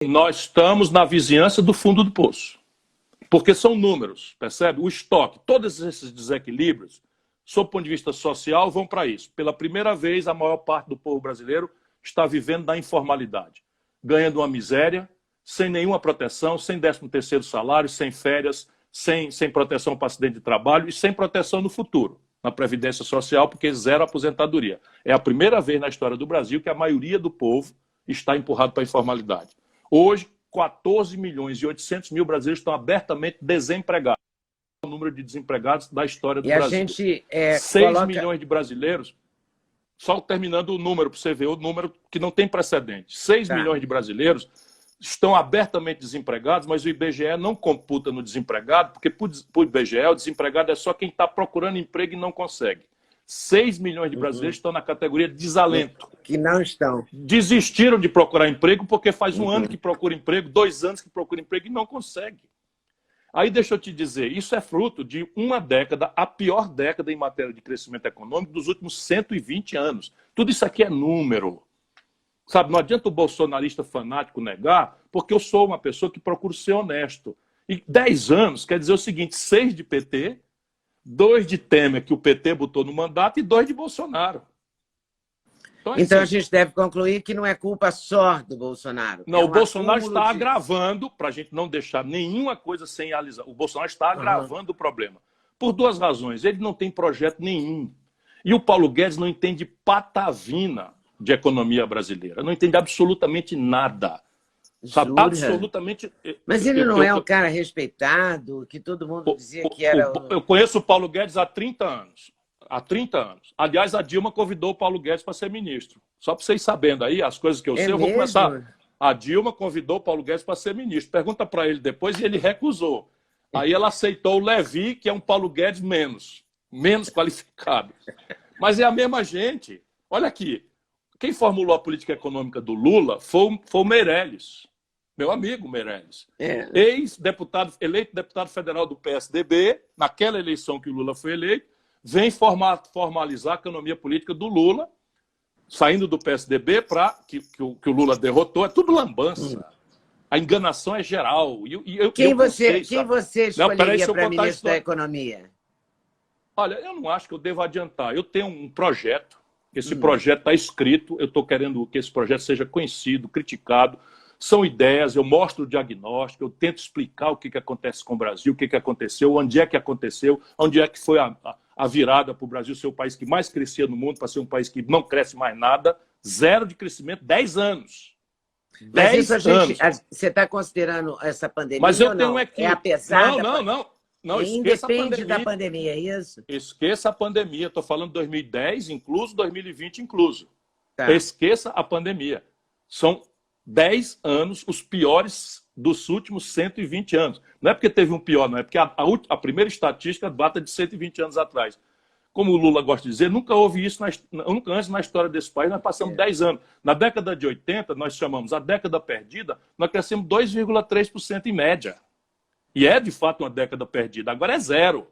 Nós estamos na vizinhança do fundo do poço. Porque são números, percebe? O estoque, todos esses desequilíbrios, sob o ponto de vista social, vão para isso. Pela primeira vez, a maior parte do povo brasileiro está vivendo na informalidade, ganhando uma miséria, sem nenhuma proteção, sem 13º salário, sem férias, sem proteção para acidente de trabalho e sem proteção no futuro, na Previdência Social, porque zero aposentadoria. É a primeira vez na história do Brasil que a maioria do povo está empurrado para a informalidade. Hoje, 14.800.000 brasileiros estão abertamente desempregados. É o número de desempregados da história do Brasil. 6 milhões de brasileiros, só terminando o número, para você ver, o número que não tem precedente. 6 milhões de brasileiros estão abertamente desempregados, mas o IBGE não computa no desempregado, porque para o IBGE o desempregado é só quem está procurando emprego e não consegue. 6 milhões de brasileiros estão na categoria desalento. Que não estão. Desistiram de procurar emprego porque faz um ano que procura emprego, 2 anos que procura emprego e não consegue. Aí deixa eu te dizer, isso é fruto de uma década, a pior década em matéria de crescimento econômico dos últimos 120 anos. Tudo isso aqui é número. Sabe, não adianta o bolsonarista fanático negar, porque eu sou uma pessoa que procuro ser honesto. E 10 anos quer dizer o seguinte, 6 de PT, 2 de Temer, que o PT botou no mandato, e 2 de Bolsonaro. Então a gente deve concluir que não é culpa só do Bolsonaro. Não, o Bolsonaro está agravando, para a gente não deixar nenhuma coisa sem alisar. O Bolsonaro está agravando o problema. Por 2 razões. Ele não tem projeto nenhum. E o Paulo Guedes não entende patavina de economia brasileira. Não entende absolutamente nada. Sabe? Absolutamente. Mas ele não é um cara respeitado, que todo mundo dizia que era... Eu conheço o Paulo Guedes há 30 anos. Há 30 anos. Aliás, a Dilma convidou o Paulo Guedes para ser ministro. Só para vocês sabendo aí, as coisas que eu sei, eu vou começar. A Dilma convidou o Paulo Guedes para ser ministro. Pergunta para ele depois e ele recusou. Aí ela aceitou o Levi, que é um Paulo Guedes menos qualificado. Mas é a mesma gente. Olha aqui, quem formulou a política econômica do Lula foi o Meirelles, meu amigo Meirelles. Ex-deputado, eleito deputado federal do PSDB, naquela eleição que o Lula foi eleito, vem formalizar a economia política do Lula, saindo do PSDB para que o Lula derrotou. É tudo lambança. A enganação é geral. Quem você escolheria para ministro da Economia? Olha, eu não acho que eu devo adiantar. Eu tenho um projeto, esse projeto está escrito, eu estou querendo que esse projeto seja conhecido, criticado. São ideias, eu mostro o diagnóstico, eu tento explicar o que acontece com o Brasil, o que aconteceu, onde é que aconteceu, onde é que foi a virada para o Brasil ser o país que mais crescia no mundo, para ser um país que não cresce mais nada, 0 de crescimento, 10 anos. Mas isso você está considerando essa pandemia? Mas eu tenho é apesar não, esqueça a pandemia. Independe da pandemia, é isso? Esqueça a pandemia, estou falando 2010 incluso, 2020 incluso. Esqueça a pandemia. São 10 anos, os piores dos últimos 120 anos. Não é porque teve um pior, não é porque a primeira estatística data de 120 anos atrás. Como o Lula gosta de dizer, nunca houve isso, nunca antes na história desse país, nós passamos 10 anos. Na década de 80, nós chamamos a década perdida, nós crescemos 2,3% em média. E é, de fato, uma década perdida. Agora é 0.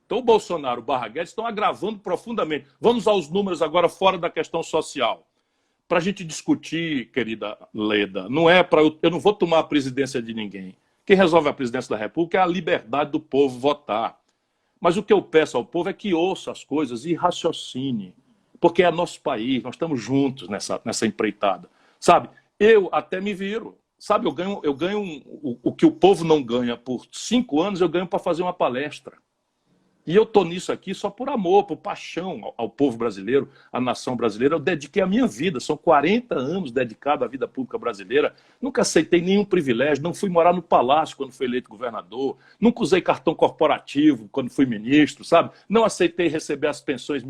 Então o Bolsonaro e o Barra Guedes estão agravando profundamente. Vamos aos números agora fora da questão social. Para a gente discutir, querida Leda, não é para eu não vou tomar a presidência de ninguém. Quem resolve a presidência da República é a liberdade do povo votar. Mas o que eu peço ao povo é que ouça as coisas e raciocine. Porque é nosso país, nós estamos juntos nessa empreitada. Sabe, eu até me viro. Sabe, eu ganho o que o povo não ganha por 5 anos, eu ganho para fazer uma palestra. E eu estou nisso aqui só por amor, por paixão ao povo brasileiro, à nação brasileira. Eu dediquei a minha vida, são 40 anos dedicado à vida pública brasileira. Nunca aceitei nenhum privilégio, não fui morar no palácio quando fui eleito governador, nunca usei cartão corporativo quando fui ministro, sabe? Não aceitei receber as pensões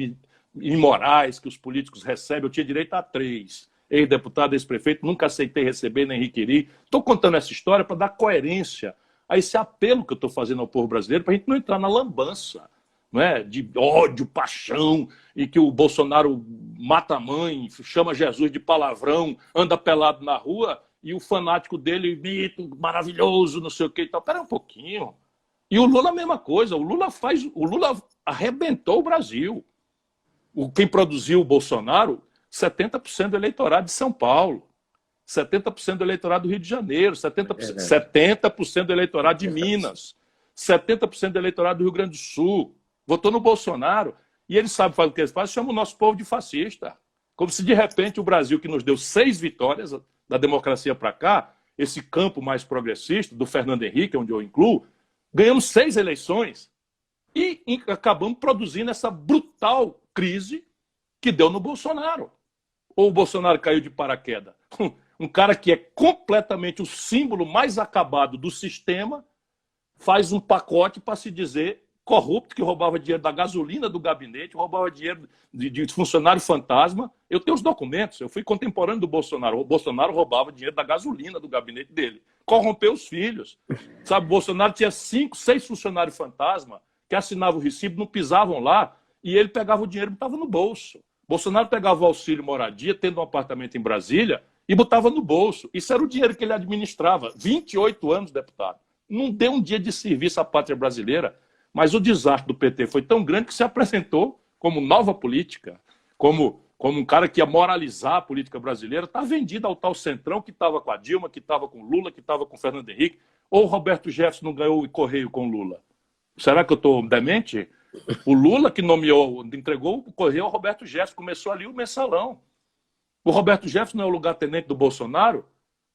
imorais que os políticos recebem, eu tinha direito a 3. Ex-deputado, ex-prefeito, nunca aceitei receber nem requerir. Estou contando essa história para dar coerência a esse apelo que eu estou fazendo ao povo brasileiro para a gente não entrar na lambança, não é? De ódio, paixão, e que o Bolsonaro mata a mãe, chama Jesus de palavrão, anda pelado na rua, e o fanático dele, mito, maravilhoso, não sei o que e tal. Espera um pouquinho. E o Lula a mesma coisa, o Lula arrebentou o Brasil. Quem produziu o Bolsonaro, 70% do eleitorado de São Paulo. 70% do eleitorado do Rio de Janeiro, 70% do eleitorado de Minas, 70% do eleitorado do Rio Grande do Sul. Votou no Bolsonaro e eles sabem fazer o que eles fazem, chamam o nosso povo de fascista. Como se, de repente, o Brasil, que nos deu 6 vitórias da democracia para cá, esse campo mais progressista, do Fernando Henrique, onde eu incluo, ganhamos 6 eleições e acabamos produzindo essa brutal crise que deu no Bolsonaro. Ou o Bolsonaro caiu de paraquedas? Um cara que é completamente o símbolo mais acabado do sistema, faz um pacote para se dizer corrupto, que roubava dinheiro da gasolina do gabinete, roubava dinheiro de funcionário fantasma. Eu tenho os documentos, eu fui contemporâneo do Bolsonaro. O Bolsonaro roubava dinheiro da gasolina do gabinete dele. Corrompeu os filhos. Sabe, o Bolsonaro tinha 5, 6 funcionários fantasma que assinavam o recibo, não pisavam lá, e ele pegava o dinheiro e botava no bolso. Bolsonaro pegava o auxílio moradia, tendo um apartamento em Brasília, e botava no bolso. Isso era o dinheiro que ele administrava. 28 anos, deputado. Não deu um dia de serviço à pátria brasileira, mas o desastre do PT foi tão grande que se apresentou como nova política, como um cara que ia moralizar a política brasileira. Está vendido ao tal Centrão que estava com a Dilma, que estava com Lula, que estava com Fernando Henrique. Ou o Roberto Jefferson não ganhou o Correio com Lula? Será que eu estou demente? O Lula que entregou o Correio ao Roberto Jefferson, começou ali o mensalão. O Roberto Jefferson não é o lugar-tenente do Bolsonaro?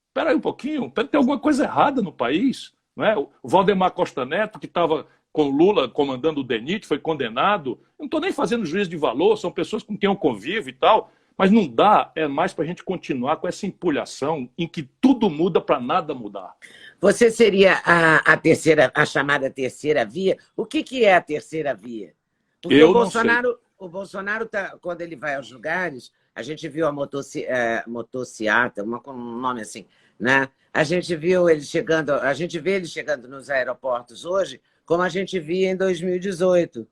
Espera aí um pouquinho, tem alguma coisa errada no país. Não é? O Valdemar Costa Neto, que estava com Lula comandando o DENIT, foi condenado. Eu não estou nem fazendo juízo de valor, são pessoas com quem eu convivo e tal, mas não dá mais para a gente continuar com essa empulhação em que tudo muda para nada mudar. Você seria a chamada terceira via? O que é a terceira via? Porque eu o Bolsonaro tá, quando ele vai aos lugares, a gente viu a motociata, um nome assim, né? A gente vê ele chegando nos aeroportos hoje, como a gente via em 2018.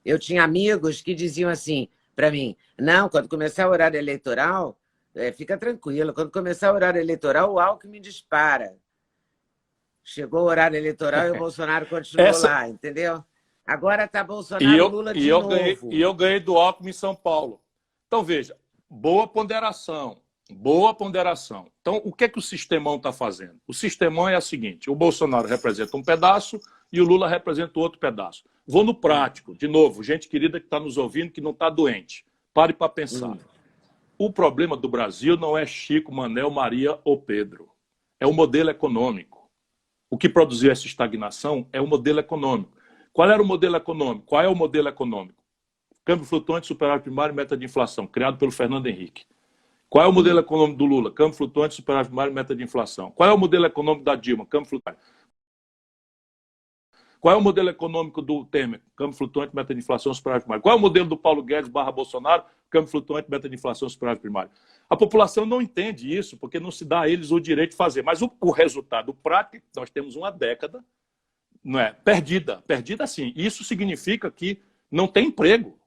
Eu tinha amigos que diziam assim para mim, não, quando começar o horário eleitoral, fica tranquilo, quando começar o horário eleitoral, o Alckmin dispara. Chegou o horário eleitoral e o Bolsonaro continuou lá, entendeu? Agora está Bolsonaro e Lula de novo. E eu ganhei do Alckmin em São Paulo. Então, veja, boa ponderação. Boa ponderação. Então, o que é que o sistemão está fazendo? O sistemão é o seguinte, o Bolsonaro representa um pedaço e o Lula representa o outro pedaço. Vou no prático, de novo, gente querida que está nos ouvindo, que não está doente. Pare para pensar. O problema do Brasil não é Chico, Manel, Maria ou Pedro. É o modelo econômico. O que produziu essa estagnação é o modelo econômico. Qual era o modelo econômico? Qual é o modelo econômico? Câmbio flutuante, superávit primário e meta de inflação, criado pelo Fernando Henrique. Qual é o modelo econômico do Lula? Câmbio flutuante, superávit primário e meta de inflação. Qual é o modelo econômico da Dilma? Câmbio flutuante. Qual é o modelo econômico do Temer? Câmbio flutuante, meta de inflação, superávit primário. Qual é o modelo do Paulo Guedes / Bolsonaro? Câmbio flutuante, meta de inflação, superávit primário. A população não entende isso, porque não se dá a eles o direito de fazer. Mas o resultado prático, nós temos uma década, não é, perdida sim. Isso significa que não tem emprego,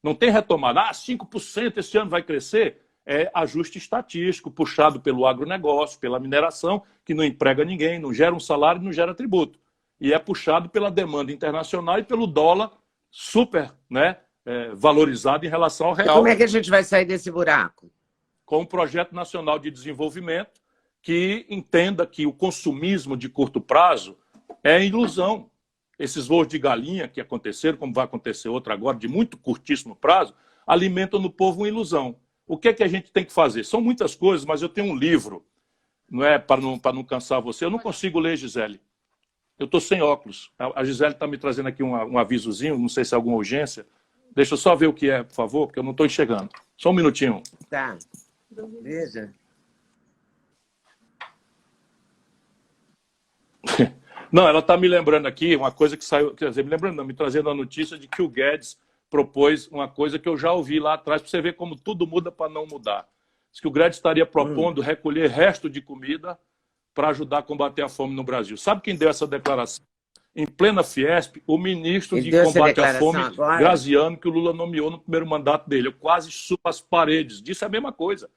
não tem retomada. 5% esse ano vai crescer. É ajuste estatístico, puxado pelo agronegócio, pela mineração, que não emprega ninguém, não gera um salário, não gera tributo. E é puxado pela demanda internacional e pelo dólar super, né, valorizado em relação ao real. E como é que a gente vai sair desse buraco? Com um projeto nacional de desenvolvimento que entenda que o consumismo de curto prazo é ilusão. Esses voos de galinha que aconteceram, como vai acontecer outro agora, de muito curtíssimo prazo, alimentam no povo uma ilusão. O que é que a gente tem que fazer? São muitas coisas, mas eu tenho um livro, não é para não cansar você. Eu não consigo ler, Gisele. Eu estou sem óculos. A Gisele está me trazendo aqui um avisozinho, não sei se é alguma urgência. Deixa eu só ver o que é, por favor, porque eu não estou enxergando. Só um minutinho. Tá. Veja. Não, ela está me lembrando aqui uma coisa que saiu, quer dizer, me trazendo a notícia de que o Guedes propôs uma coisa que eu já ouvi lá atrás, para você ver como tudo muda para não mudar. Diz que o Guedes estaria propondo recolher resto de comida para ajudar a combater a fome no Brasil. Sabe quem deu essa declaração? Em plena Fiesp, o ministro de combate à fome, Graziano, que o Lula nomeou no primeiro mandato dele. Eu quase subo as paredes. Disse a mesma coisa.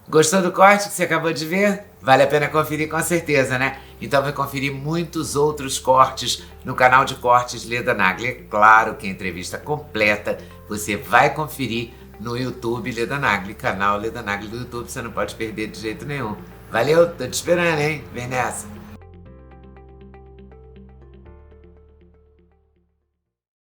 Gostou do corte que você acabou de ver? Vale a pena conferir com certeza, né? Então vai conferir muitos outros cortes no canal de cortes Leda Nagli. É claro que a entrevista completa você vai conferir no YouTube Leda Nagli, canal Leda Nagli do YouTube, você não pode perder de jeito nenhum. Valeu, tô te esperando, hein? Vem nessa.